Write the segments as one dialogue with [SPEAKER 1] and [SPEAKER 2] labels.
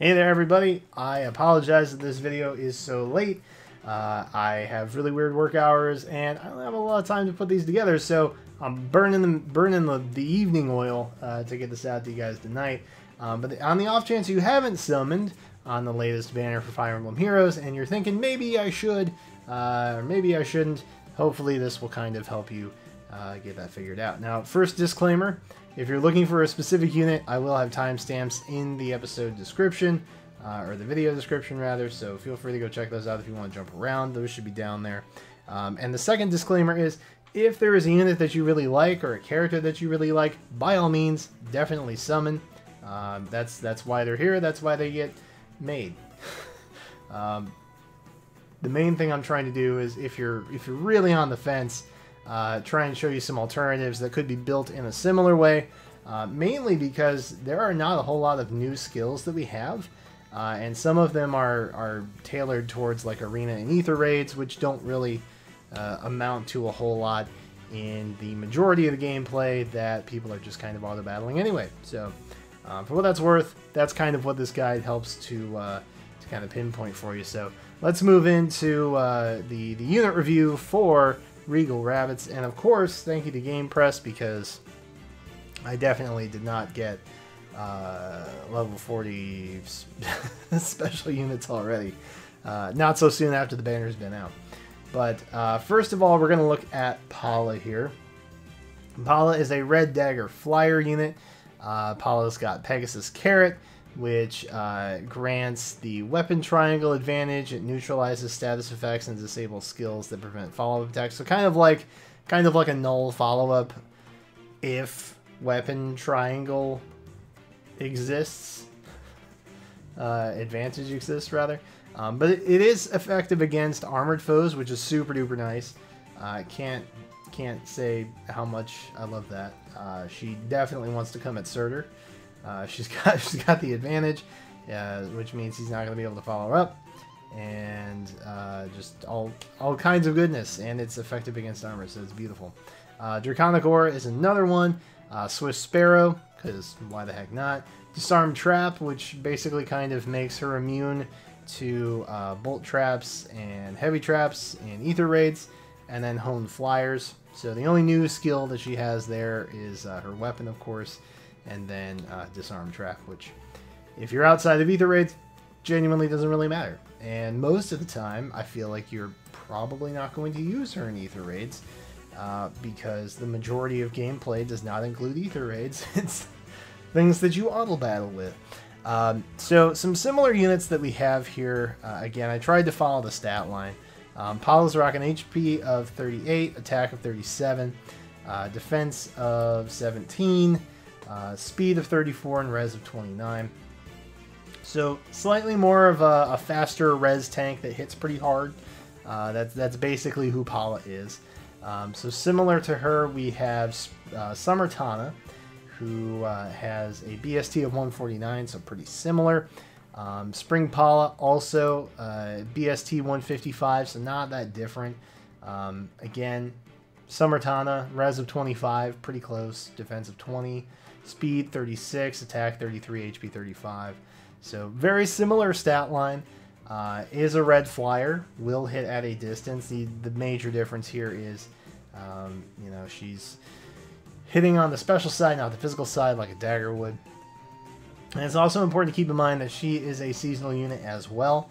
[SPEAKER 1] Hey there everybody, I apologize that this video is so late. I have really weird work hours and I don't have a lot of time to put these together, so I'm burning the evening oil to get this out to you guys tonight. But on the off chance you haven't summoned on the latest banner for Fire Emblem Heroes and you're thinking maybe I should or maybe I shouldn't, hopefully this will kind of help you get that figured out. Now, first disclaimer, if you're looking for a specific unit, I will have timestamps in the episode description, or the video description rather, so feel free to go check those out if you want to jump around. Those should be down there. And the second disclaimer is, if there is a unit that you really like or a character that you really like, by all means, definitely summon. That's why they're here, that's why they get made. The main thing I'm trying to do is, if you're really on the fence, try and show you some alternatives that could be built in a similar way, mainly because there are not a whole lot of new skills that we have, and some of them are tailored towards like arena and ether raids, which don't really amount to a whole lot in the majority of the gameplay that people are just kind of auto battling anyway. So for what that's worth, that's kind of what this guide helps to kind of pinpoint for you. So let's move into the unit review for Regal Rabbits, and of course thank you to Game Press, because I definitely did not get level 40 special units already, not so soon after the banner's been out. But first of all, we're going to look at Palla here. Palla is a red dagger flyer unit. Palla's got Pegasus Carrot, which grants the weapon triangle advantage. It neutralizes status effects and disables skills that prevent follow-up attacks. So kind of like a null follow-up if weapon triangle exists. Advantage exists rather. But it is effective against armored foes, which is super duper nice. Can't say how much I love that. She definitely wants to come at Surtur. She's got the advantage, which means he's not going to be able to follow her up, and just all kinds of goodness, and it's effective against armor, so it's beautiful. Draconic Ore is another one. Swift Sparrow, because why the heck not? Disarm Trap, which basically kind of makes her immune to bolt traps and heavy traps and ether raids, and then Honed Flyers. So the only new skill that she has there is her weapon, of course, and then Disarm Trap, which, if you're outside of ether raids, genuinely doesn't really matter. And most of the time, I feel like you're probably not going to use her in ether raids, because the majority of gameplay does not include ether raids. It's things that you auto battle with. So some similar units that we have here. Again, I tried to follow the stat line. Palla's rocking HP of 38, attack of 37, defense of 17, speed of 34, and res of 29. So slightly more of a faster res tank that hits pretty hard. That's basically who Palla is. So similar to her, we have Summer Tana, who has a BST of 149, so pretty similar. Spring Palla also BST 155, so not that different. Again, Summer Tana, res of 25, pretty close, defense of 20, speed 36, attack 33, HP 35. So very similar stat line. Is a red flyer, will hit at a distance. The major difference here is, you know, she's hitting on the special side, not the physical side, like a dagger would. And it's also important to keep in mind that she is a seasonal unit as well.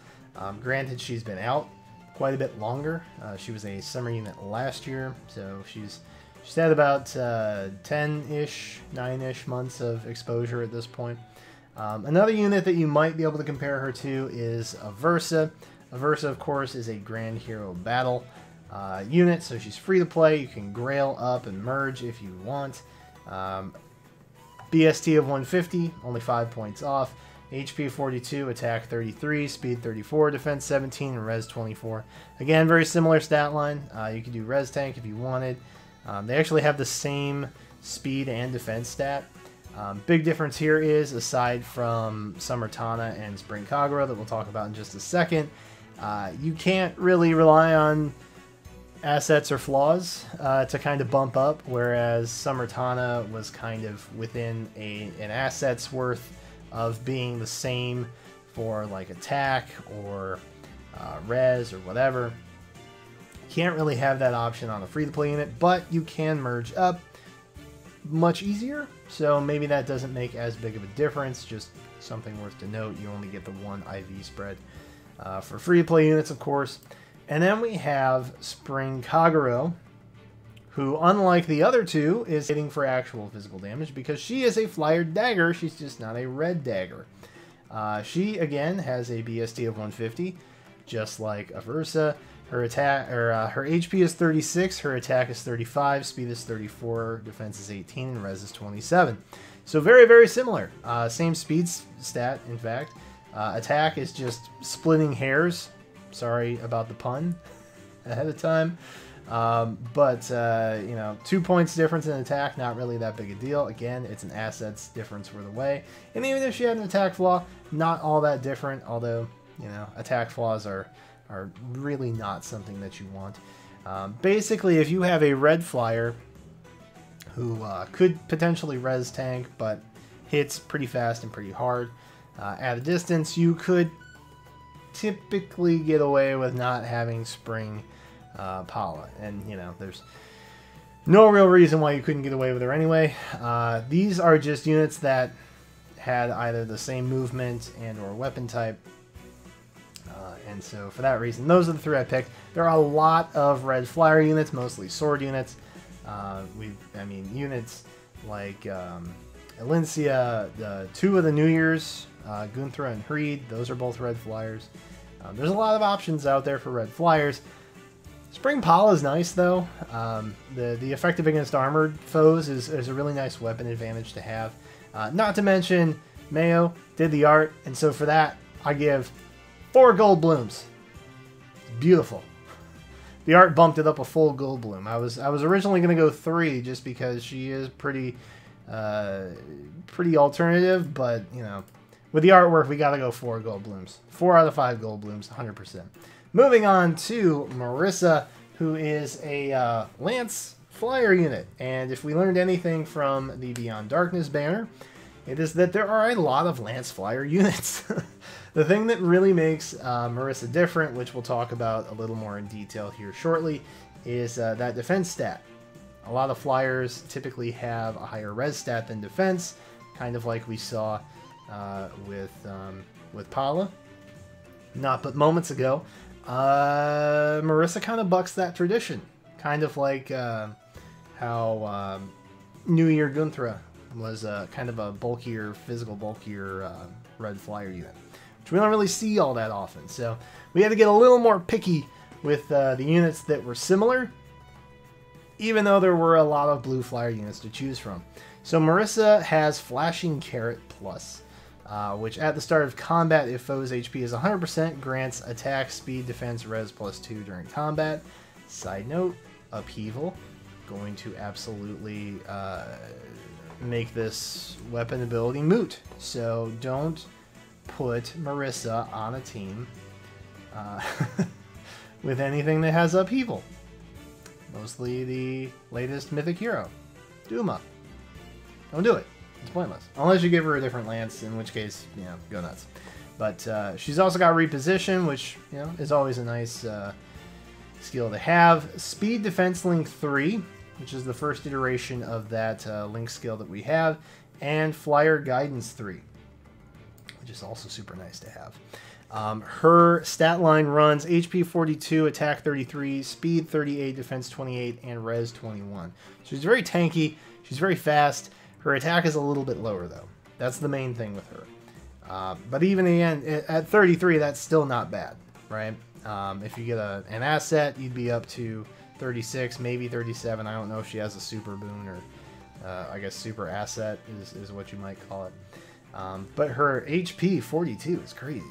[SPEAKER 1] Granted, she's been out quite a bit longer. She was a summer unit last year, so she's had about 10-ish, 9-ish months of exposure at this point. Another unit that you might be able to compare her to is Aversa. Aversa, of course, is a Grand Hero Battle unit, so she's free to play. You can grail up and merge if you want. BST of 150, only 5 points off. HP 42, attack 33, speed 34, defense 17, and res 24. Again, very similar stat line. You could do res tank if you wanted. They actually have the same speed and defense stat. Big difference here is, aside from Summer Tana and Spring Kagura that we'll talk about in just a second, you can't really rely on assets or flaws to kind of bump up, whereas Summer Tana was kind of within an asset's worth of being the same for like attack or res or whatever. Can't really have that option on a free-to-play unit, but you can merge up much easier, so maybe that doesn't make as big of a difference. Just something worth to note, you only get the one IV spread for free-to-play units, of course. And then we have Spring Kagero, who, unlike the other two, is hitting for actual physical damage because she is a flyer dagger. She's just not a red dagger. She, again, has a BST of 150, just like Aversa. Her attack, or her HP is 36, her attack is 35, speed is 34, defense is 18, and res is 27. So very, very similar. Same speed stat, in fact. Attack is just splitting hairs. Sorry about the pun ahead of time. But you know, 2 points difference in attack, not really that big a deal. Again, it's an assets difference for the way. And even if she had an attack flaw, not all that different, although, you know, attack flaws are really not something that you want. Basically, if you have a red flyer who could potentially res tank, but hits pretty fast and pretty hard at a distance, you could typically get away with not having Spring Palla. And, you know, there's no real reason why you couldn't get away with her anyway. These are just units that had either the same movement and or weapon type. And so for that reason, those are the three I picked. There are a lot of red flyer units, mostly sword units. I mean, units like Elincia, two of the New Year's, Gunthra and Hreed, those are both red flyers. There's a lot of options out there for red flyers. Spring Palla is nice, though. The effective against armored foes is a really nice weapon advantage to have. Not to mention, Mayo did the art, and so for that, I give 4 gold blooms. It's beautiful. The art bumped it up a full gold bloom. I was originally going to go 3 just because she is pretty alternative, but you know, with the artwork we got to go 4 gold blooms. 4 out of 5 gold blooms, 100%. Moving on to Marisa, who is a Lance Flyer unit, and if we learned anything from the Beyond Darkness banner, it is that there are a lot of Lance Flyer units. The thing that really makes Marisa different, which we'll talk about a little more in detail here shortly, is that defense stat. A lot of Flyers typically have a higher res stat than defense, kind of like we saw with Palla. Not but moments ago. Marisa kind of bucks that tradition. Kind of like how New Year Gunthra was kind of a bulkier, bulkier red flyer unit, which we don't really see all that often. So we had to get a little more picky with the units that were similar, even though there were a lot of blue flyer units to choose from. So Marisa has Flashing Carrot Plus, which at the start of combat, if foe's HP is 100%, grants attack, speed, defense, res +2 during combat. Side note, Upheaval, going to absolutely make this weapon ability moot. So don't put Marisa on a team with anything that has Upheaval. Mostly the latest mythic hero, Duma. Don't do it. It's pointless. Unless you give her a different lance, in which case, you know, go nuts. But she's also got Reposition, which, you know, is always a nice skill to have. Speed Defense Link 3, which is the first iteration of that Link skill that we have. And Flyer Guidance 3, which is also super nice to have. Her stat line runs HP 42, attack 33, speed 38, defense 28, and res 21. She's very tanky. She's very fast. Her attack is a little bit lower, though. That's the main thing with her. But even again, at 33, that's still not bad, right? If you get an asset, you'd be up to 36, maybe 37. I don't know if she has a super boon or I guess super asset is what you might call it. But her HP 42 is crazy.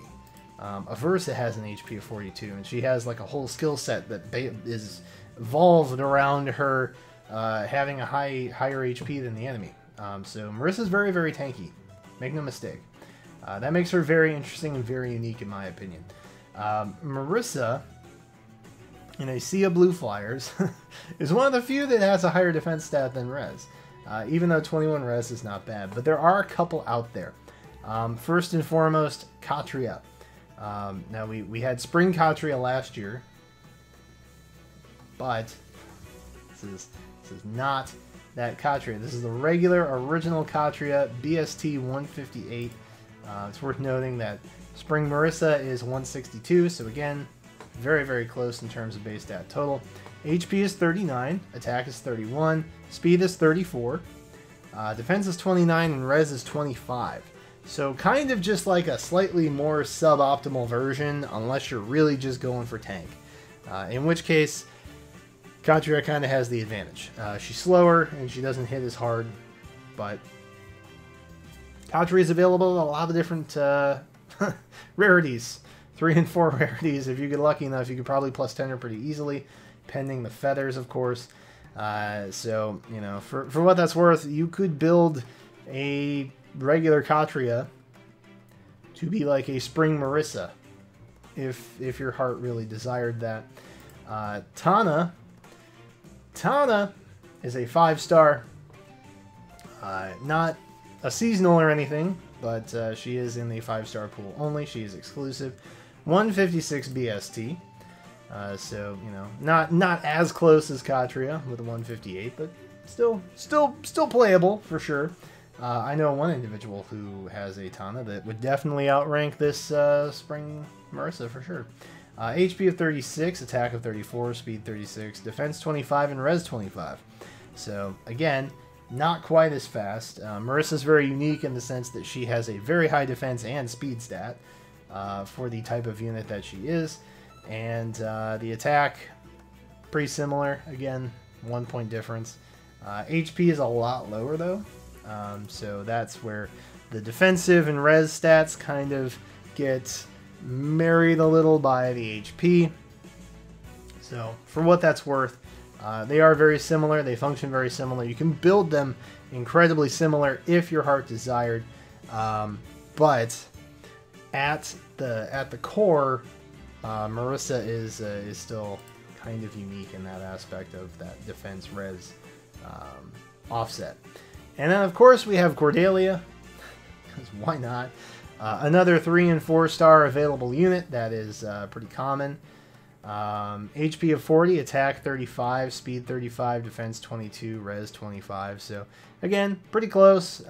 [SPEAKER 1] Aversa has an HP of 42, and she has like a whole skill set that is evolved around her having a higher HP than the enemy. So Marisa's very, very tanky. Make no mistake. That makes her very interesting and very unique in my opinion. Marisa, in a sea of blue flyers, is one of the few that has a higher defense stat than res. Even though 21 res is not bad. But there are a couple out there. First and foremost, Katria. Now, we had Spring Katria last year, but this is not that Katria. This is the regular, original Katria, BST 158. It's worth noting that Spring Marisa is 162, so again, very, very close in terms of base stat total. HP is 39, attack is 31, speed is 34, defense is 29, and res is 25. So kind of just like a slightly more suboptimal version, unless you're really just going for tank. In which case, Katria kind of has the advantage. She's slower, and she doesn't hit as hard, but Katria is available in a lot of different rarities. 3 and 4 rarities. If you get lucky enough, you could probably plus 10 her pretty easily, pending the feathers, of course. So, you know, for what that's worth, you could build a regular Katria to be like a Spring Marisa, if your heart really desired that. Tana is a 5-star. Not a seasonal or anything, but she is in the 5-star pool only. She is exclusive. 156 BST. So, you know, not as close as Katria with a 158, but still playable for sure. I know one individual who has a Tana that would definitely outrank this Spring Marisa for sure. HP of 36, attack of 34, speed 36, defense 25, and res 25. So, again, not quite as fast. Marisa's very unique in the sense that she has a very high defense and speed stat for the type of unit that she is. And the attack, pretty similar. Again, 1 point difference. HP is a lot lower, though. So that's where the defensive and res stats kind of get married a little by the HP. So for what that's worth, they are very similar. They function very similar. You can build them incredibly similar if your heart desired. But at the core, Marisa is still kind of unique in that aspect of that defense res offset. And then, of course, we have Cordelia, because why not? Another 3 and 4-star available unit that is pretty common. HP of 40, attack 35, speed 35, defense 22, res 25. So, again, pretty close.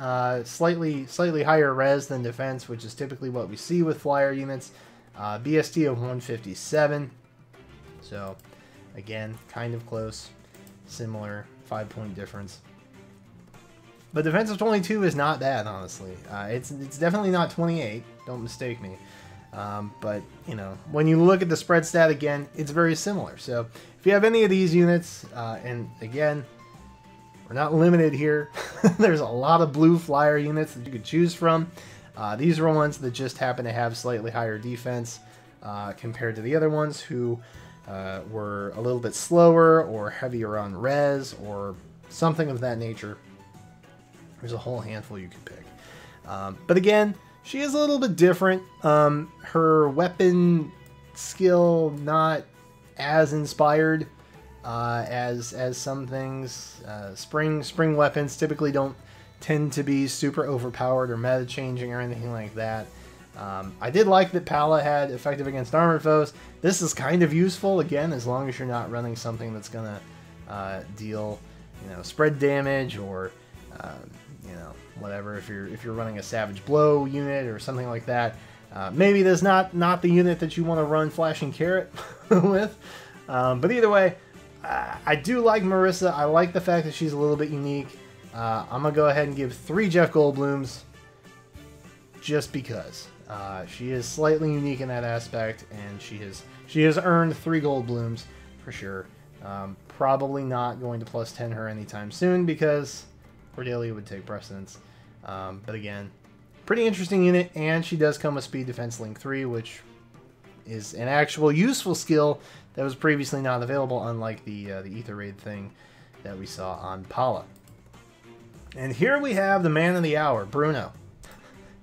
[SPEAKER 1] Slightly higher res than defense, which is typically what we see with flyer units. BST of 157. So, again, kind of close. Similar 5-point difference. But defense of 22 is not bad, honestly. It's definitely not 28. Don't mistake me. But, you know, when you look at the spread stat again, it's very similar. So, if you have any of these units, and again, we're not limited here. There's a lot of blue flyer units that you could choose from. These are ones that just happen to have slightly higher defense compared to the other ones who were a little bit slower or heavier on res or something of that nature. There's a whole handful you could pick. But again, she is a little bit different. Her weapon skill not as inspired as some things. Spring weapons typically don't tend to be super overpowered or meta changing or anything like that. I did like that Palla had effective against armored foes. This is kind of useful again as long as you're not running something that's gonna deal, you know, spread damage or you know, whatever. If you're running a Savage Blow unit or something like that, maybe that's not the unit that you want to run Flashing Carrot with. But either way, I do like Marisa. I like the fact that she's a little bit unique. I'm gonna go ahead and give 3 Jeff Goldblums just because she is slightly unique in that aspect, and she has earned 3 Goldblums for sure. Probably not going to plus 10 her anytime soon because Cordelia would take precedence. But again, pretty interesting unit, and she does come with Speed Defense Link 3, which is an actual useful skill that was previously not available, unlike the Ether Raid thing that we saw on Palla. And here we have the man of the hour, Bruno.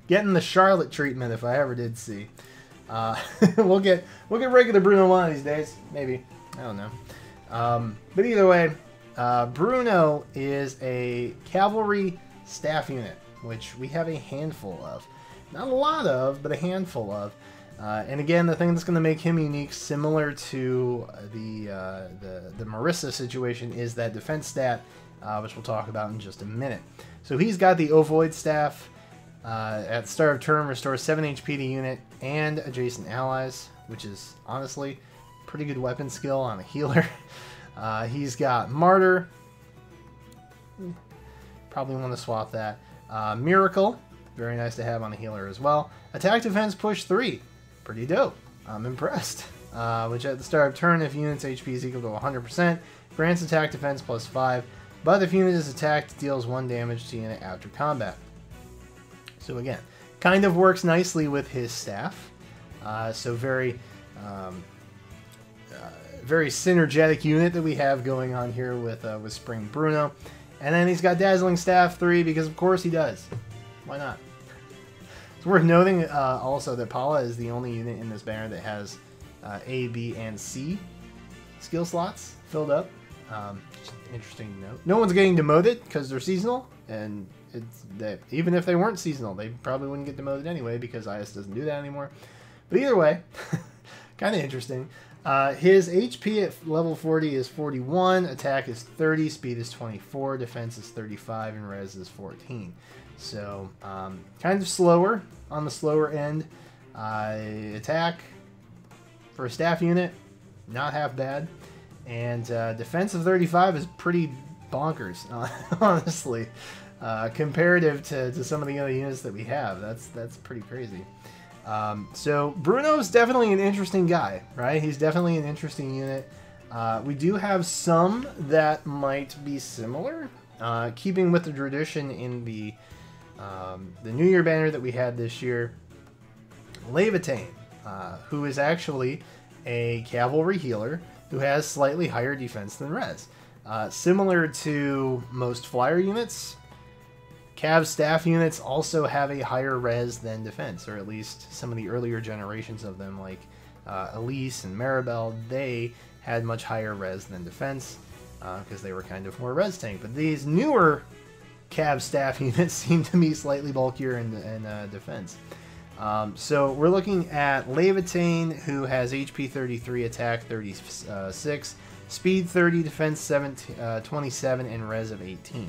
[SPEAKER 1] Getting the Charlotte treatment if I ever did see. We'll get regular Bruno one of these days, maybe. I don't know. But either way, Bruno is a cavalry staff unit, which we have a handful of. Not a lot of, but a handful of. And again, the thing that's going to make him unique, similar to the Marisa situation, is that defense stat, which we'll talk about in just a minute. So he's got the Ovoid Staff. At the start of turn, restores 7 HP to unit and adjacent allies, which is honestly pretty good weapon skill on a healer. He's got Martyr. Probably want to swap that. Miracle. Very nice to have on a healer as well. Attack Defense Push 3. Pretty dope. I'm impressed. Which at the start of turn, if unit's HP is equal to 100%, grants attack defense plus 5. But if unit is attacked, deals 1 damage to unit after combat. So again, kind of works nicely with his staff. So very synergetic unit that we have going on here with Spring Bruno. And then he's got Dazzling Staff 3 because of course he does. Why not? It's worth noting also that Palla is the only unit in this banner that has A, B, and C skill slots filled up. Just interesting to note. No one's getting demoted because they're seasonal, and even if they weren't seasonal, they probably wouldn't get demoted anyway because IS doesn't do that anymore. But either way, kind of interesting. His HP at level 40 is 41, attack is 30, speed is 24, defense is 35, and res is 14. So, kind of slower, on the slower end. Attack for a staff unit, not half bad. And defense of 35 is pretty bonkers, honestly. Comparative to some of the other units that we have. That's pretty crazy. So Bruno's definitely an interesting guy, right? He's definitely an interesting unit. We do have some that might be similar. Keeping with the tradition in the New Year banner that we had this year, Levitain, who is actually a cavalry healer who has slightly higher defense than res. Similar to most flyer units, Cav staff units also have a higher res than defense, or at least some of the earlier generations of them, like Elise and Maribel, they had much higher res than defense because they were kind of more res tank. But these newer Cav staff units seem to be slightly bulkier in defense. So we're looking at Levitain, who has HP 33, attack 36, speed 30, defense 27, and res of 18.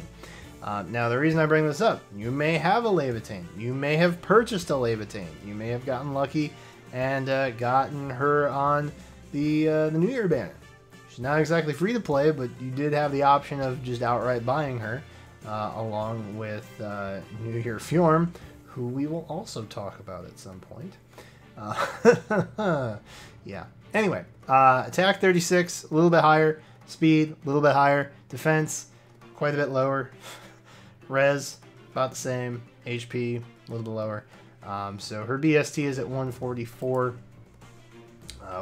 [SPEAKER 1] Now, the reason I bring this up, you may have a Levitain. You may have purchased a Levitain. You may have gotten lucky and gotten her on the New Year banner. She's not exactly free to play, but you did have the option of just outright buying her, along with New Year Fjorm, who we will also talk about at some point. Yeah. Anyway, attack 36, a little bit higher. Speed, a little bit higher. Defense, quite a bit lower. Res, about the same. HP, a little bit lower. So her BST is at 144,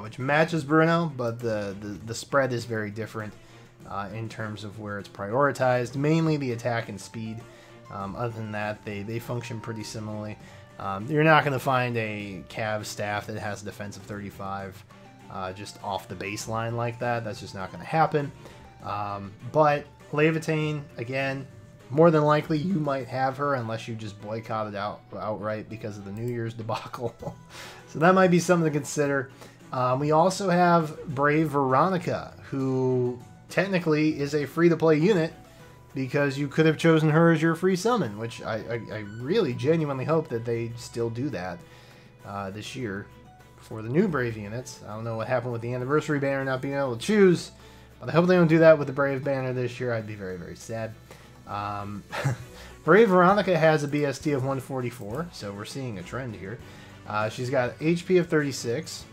[SPEAKER 1] which matches Bruno, but the spread is very different in terms of where it's prioritized. Mainly the attack and speed. Other than that, they function pretty similarly. You're not going to find a Cav staff that has a defense of 35 just off the baseline like that. That's just not going to happen. But Levitain, again, more than likely you might have her unless you just boycott it outright because of the New Year's debacle. So that might be something to consider. We also have Brave Veronica, who technically is a free-to-play unit because you could have chosen her as your free summon, which I really genuinely hope that they still do that this year for the new Brave units. I don't know what happened with the Anniversary banner not being able to choose, but I hope they don't do that with the Brave banner this year. I'd be very, very sad. Brave Veronica has a BST of 144, so we're seeing a trend here. She's got HP of 36,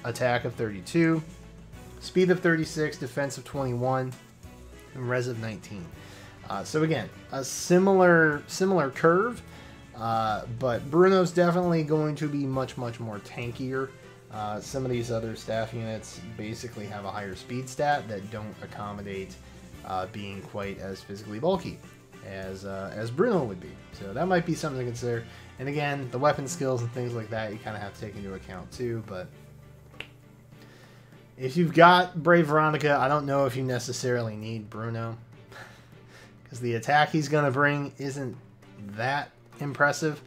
[SPEAKER 1] attack of 32, speed of 36, defense of 21, and res of 19. So again, a similar curve, but Bruno's definitely going to be much, much more tankier. Some of these other staff units basically have a higher speed stat that don't accommodate being quite as physically bulky as Bruno would be. So that might be something to consider. And again, the weapon skills and things like that you kind of have to take into account too. But if you've got Brave Veronica, I don't know if you necessarily need Bruno, because the attack he's going to bring isn't that impressive.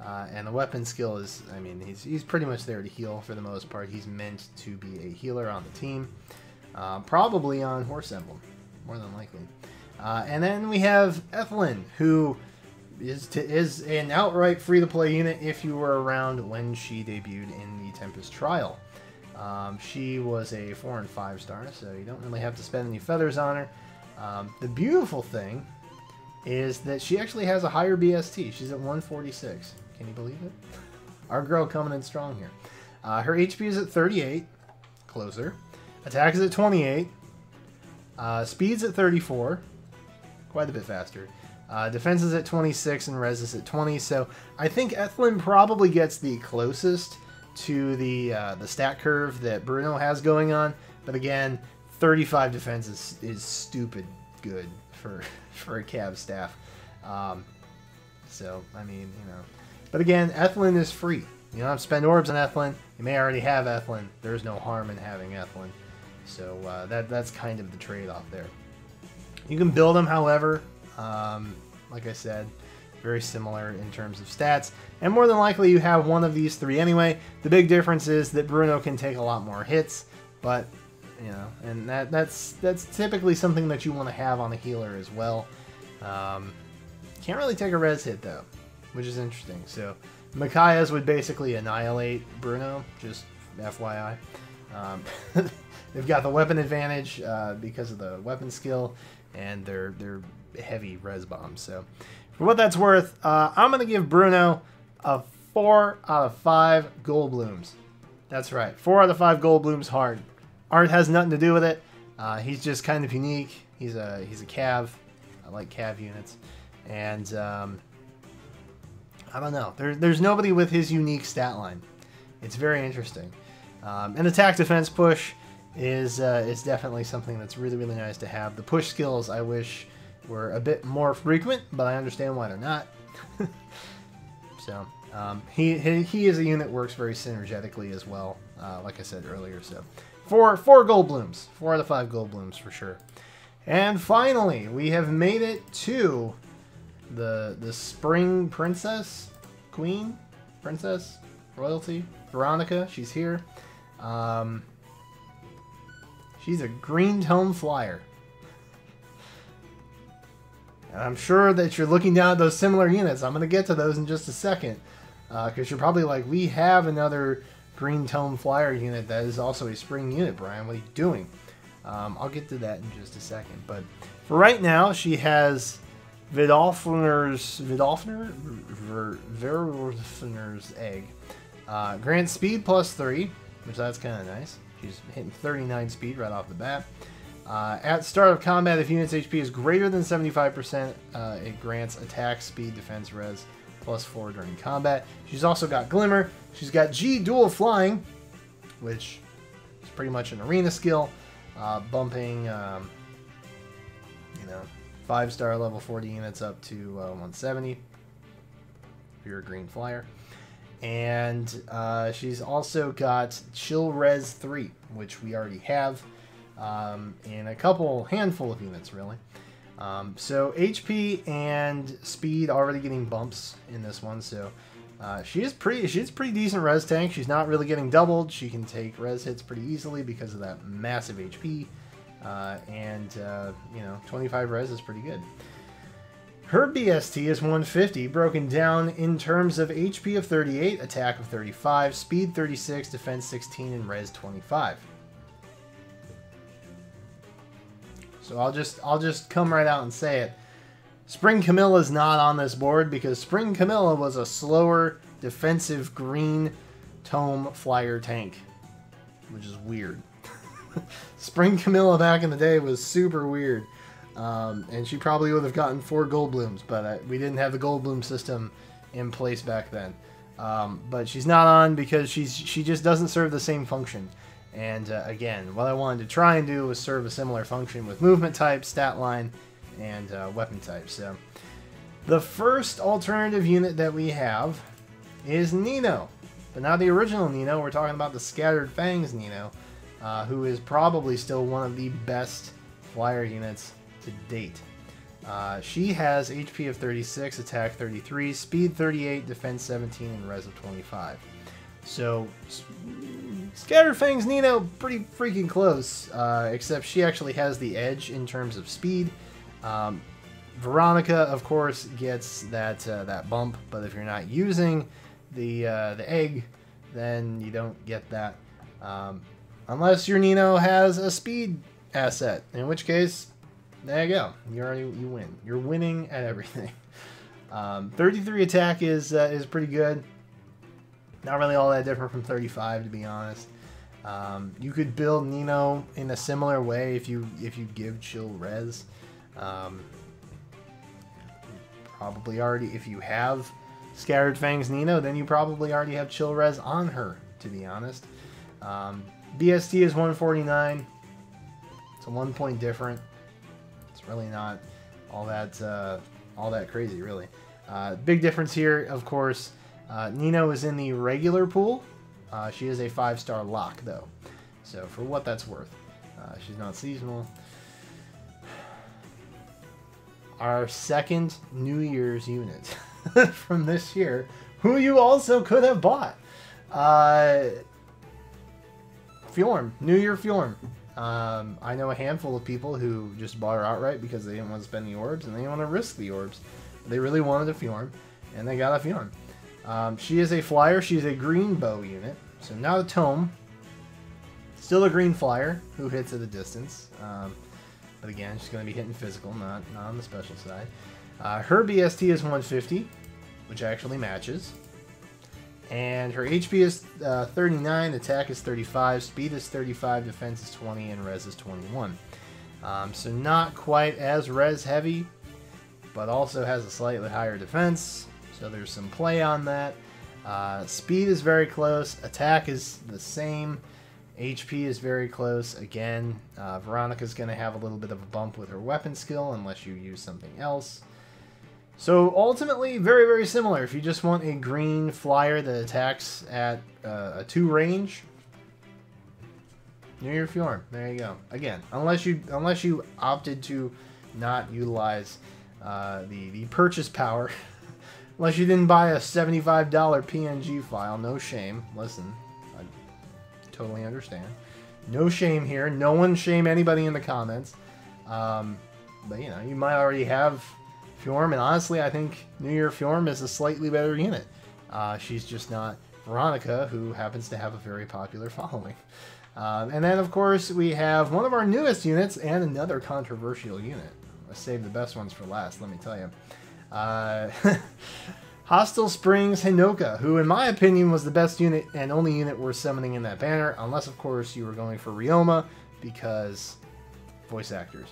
[SPEAKER 1] And the weapon skill is, I mean, he's pretty much there to heal for the most part. He's meant to be a healer on the team. Probably on Horse Emblem, more than likely. And then we have Ethelyn, who is an outright free-to-play unit if you were around when she debuted in the Tempest Trial. She was a 4 and 5 star, so you don't really have to spend any feathers on her. The beautiful thing is that she actually has a higher BST. She's at 146. Can you believe it? Our girl coming in strong here. Her HP is at 38. Closer. Attack is at 28. Speed's at 34. Quite a bit faster. Defense is at 26 and res is at 20. So I think Ethelyn probably gets the closest to the stat curve that Bruno has going on. But again, 35 defense is stupid good for a Cav staff. So, I mean, you know. But again, Ethelyn is free. You don't have to spend orbs on Ethelyn. You may already have Ethelyn. There's no harm in having Ethelyn. So that's kind of the trade-off there. You can build them, however, like I said, very similar in terms of stats. And more than likely you have one of these three anyway. The big difference is that Bruno can take a lot more hits, but, you know, and that's typically something that you want to have on a healer as well. Can't really take a res hit, though, which is interesting. So Micaiah's would basically annihilate Bruno, just FYI. They've got the weapon advantage because of the weapon skill, and they're heavy res bombs. So for what that's worth, I'm going to give Bruno a 4 out of 5 gold blooms. That's right, 4 out of 5 gold blooms hard. Art has nothing to do with it. He's just kind of unique. He's a Cav. I like Cav units. And I don't know. There's nobody with his unique stat line. It's very interesting. An attack defense push is definitely something that's really, really nice to have. The push skills I wish were a bit more frequent, but I understand why they're not. So he is a unit that works very synergetically as well, like I said earlier. So four gold blooms, 4 out of 5 gold blooms for sure. And finally, we have made it to the Spring Princess, Queen, Princess, Royalty, Veronica. She's here. She's a green tome flyer. And I'm sure that you're looking down at those similar units. I'm going to get to those in just a second. Because you're probably like, we have another green tome flyer unit that is also a spring unit, Brian. What are you doing? I'll get to that in just a second. But for right now, she has Vidolfiner's egg. Grant speed +3, which that's kind of nice. She's hitting 39 speed right off the bat. At start of combat, if unit's HP is greater than 75%, it grants attack, speed, defense, res +4 during combat. She's also got Glimmer. She's got G dual flying, which is pretty much an arena skill, bumping, 5-star level 40 units up to 170 if you're a green flyer. And she's also got Chill Res 3, which we already have in a handful of units, really. So HP and speed already getting bumps in this one. So she's a pretty decent res tank. She's not really getting doubled. She can take res hits pretty easily because of that massive HP. 25 res is pretty good. Her BST is 150, broken down in terms of HP of 38, attack of 35, speed 36, defense 16, and res 25. So I'll just come right out and say it. Spring Camilla is not on this board because Spring Camilla was a slower, defensive green tome flyer tank, which is weird. Spring Camilla back in the day was super weird. And she probably would have gotten 4 gold blooms, but we didn't have the gold bloom system in place back then. But she's not on because she just doesn't serve the same function. And again, what I wanted to try and do was serve a similar function with movement type, stat line, and weapon type. So the first alternative unit that we have is Nino. But not the original Nino, we're talking about the Scattered Fangs Nino, who is probably still one of the best flyer units to date. She has HP of 36, attack 33, speed 38, defense 17, and res of 25. So, Scatterfang's Nino pretty freaking close, except she actually has the edge in terms of speed. Veronica, of course, gets that bump, but if you're not using the egg, then you don't get that. Unless your Nino has a speed asset, in which case, there you go. You win. You're winning at everything. 33 attack is pretty good. Not really all that different from 35, to be honest. You could build Nino in a similar way if you give chill res. Probably already, if you have Scattered Fangs Nino, then you probably already have chill res on her, to be honest. BST is 149. It's a 1 point different. It's really not all that crazy, really. Big difference here, of course. Nino is in the regular pool. She is a 5-star lock, though. So for what that's worth, she's not seasonal. Our second New Year's unit from this year, who you also could have bought. Fjorm, New Year Fjorm. I know a handful of people who just bought her outright because they didn't want to spend the orbs and they didn't want to risk the orbs. They really wanted a Fjorm, and they got a Fjorm. She is a flyer. She's a green bow unit, so not a tome. Still a green flyer who hits at a distance. But again, she's going to be hitting physical, not on the special side. Her BST is 150, which actually matches. And her HP is 39, attack is 35, speed is 35, defense is 20, and res is 21. So not quite as res heavy, but also has a slightly higher defense. So there's some play on that. Speed is very close, attack is the same. HP is very close. Again, Veronica's going to have a little bit of a bump with her weapon skill unless you use something else. So ultimately, very, very similar. If you just want a green flyer that attacks at a 2 range, New Year Fjorm. There you go. Again, unless you opted to not utilize the purchase power, unless you didn't buy a $75 PNG file, no shame. Listen. Totally understand. No shame here. No one shame anybody in the comments. But, you know, you might already have Fjorm, and honestly, I think New Year Fjorm is a slightly better unit. She's just not Veronica, who happens to have a very popular following. And then, of course, we have one of our newest units and another controversial unit. I saved the best ones for last, let me tell you. Hostile Springs Hinoka, who in my opinion was the best unit and only unit worth summoning in that banner, unless of course you were going for Ryoma, because voice actors.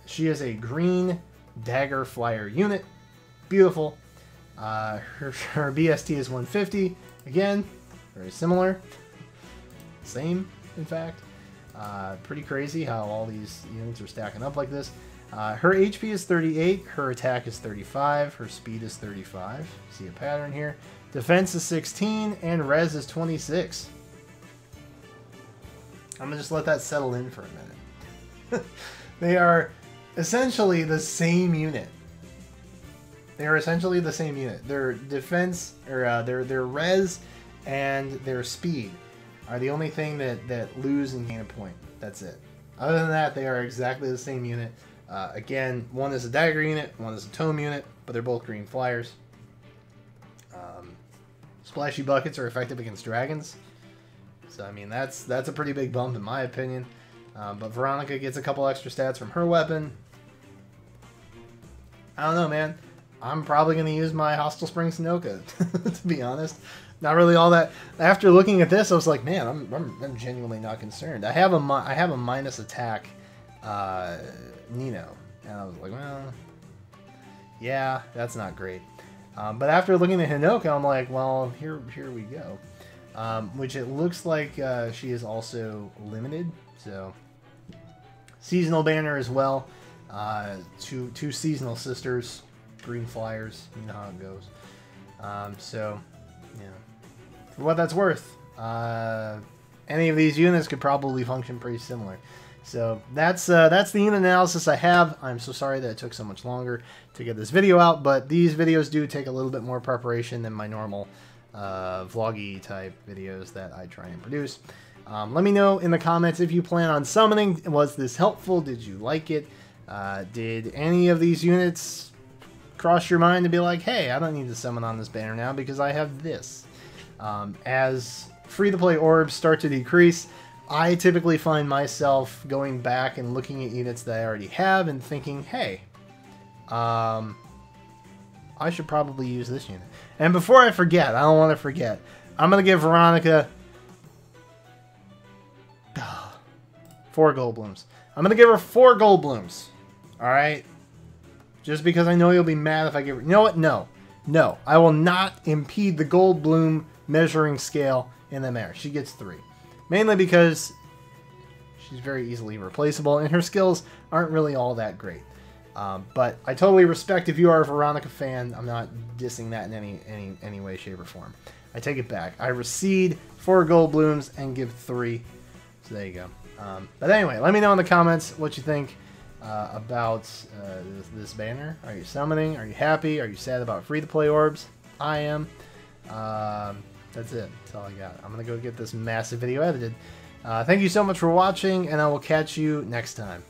[SPEAKER 1] She is a green dagger flyer unit. Beautiful. Her BST is 150. Again, very similar. Same, in fact. Pretty crazy how all these units are stacking up like this. Her HP is 38, her attack is 35, her speed is 35. See a pattern here. Defense is 16, and res is 26. I'm going to just let that settle in for a minute. They are essentially the same unit. They are essentially the same unit. Their defense, or their res and their speed are the only thing that lose and gain a point. That's it. Other than that, they are exactly the same unit. Again, one is a dagger unit, one is a tome unit, but they're both green flyers. Splashy buckets are effective against dragons. So, I mean, that's a pretty big bump in my opinion. But Veronica gets a couple extra stats from her weapon. I don't know, man. I'm probably going to use my Hostile Spring Hinoka, to be honest. Not really all that. After looking at this, I was like, man, I'm genuinely not concerned. I have a minus attack Nino, and I was like, well, yeah, that's not great. But after looking at Hinoka, I'm like, well, here we go. Which it looks like she is also limited, so seasonal banner as well. Two seasonal sisters, green flyers, you know how it goes. So, yeah, for what that's worth, any of these units could probably function pretty similar. So that's the unit analysis I have. I'm so sorry that it took so much longer to get this video out, but these videos do take a little bit more preparation than my normal vloggy type videos that I try and produce. Let me know in the comments if you plan on summoning. Was this helpful? Did you like it? Did any of these units cross your mind to be like, hey, I don't need to summon on this banner now because I have this? As free-to-play orbs start to decrease, I typically find myself going back and looking at units that I already have and thinking, hey, I should probably use this unit. And before I forget, I don't want to forget, I'm going to give Veronica 4 gold blooms. I'm going to give her 4 gold blooms. Alright? Just because I know you'll be mad if I give her... You know what? No. No. I will not impede the gold bloom measuring scale in the mare. She gets 3. Mainly because she's very easily replaceable and her skills aren't really all that great. But I totally respect if you are a Veronica fan. I'm not dissing that in any way, shape, or form. I take it back. I recede 4 gold blooms and give 3. So there you go. But anyway, let me know in the comments what you think about this banner. Are you summoning? Are you happy? Are you sad about free-to-play orbs? I am. That's it. That's all I got. I'm going to go get this massive video edited. Thank you so much for watching, and I will catch you next time.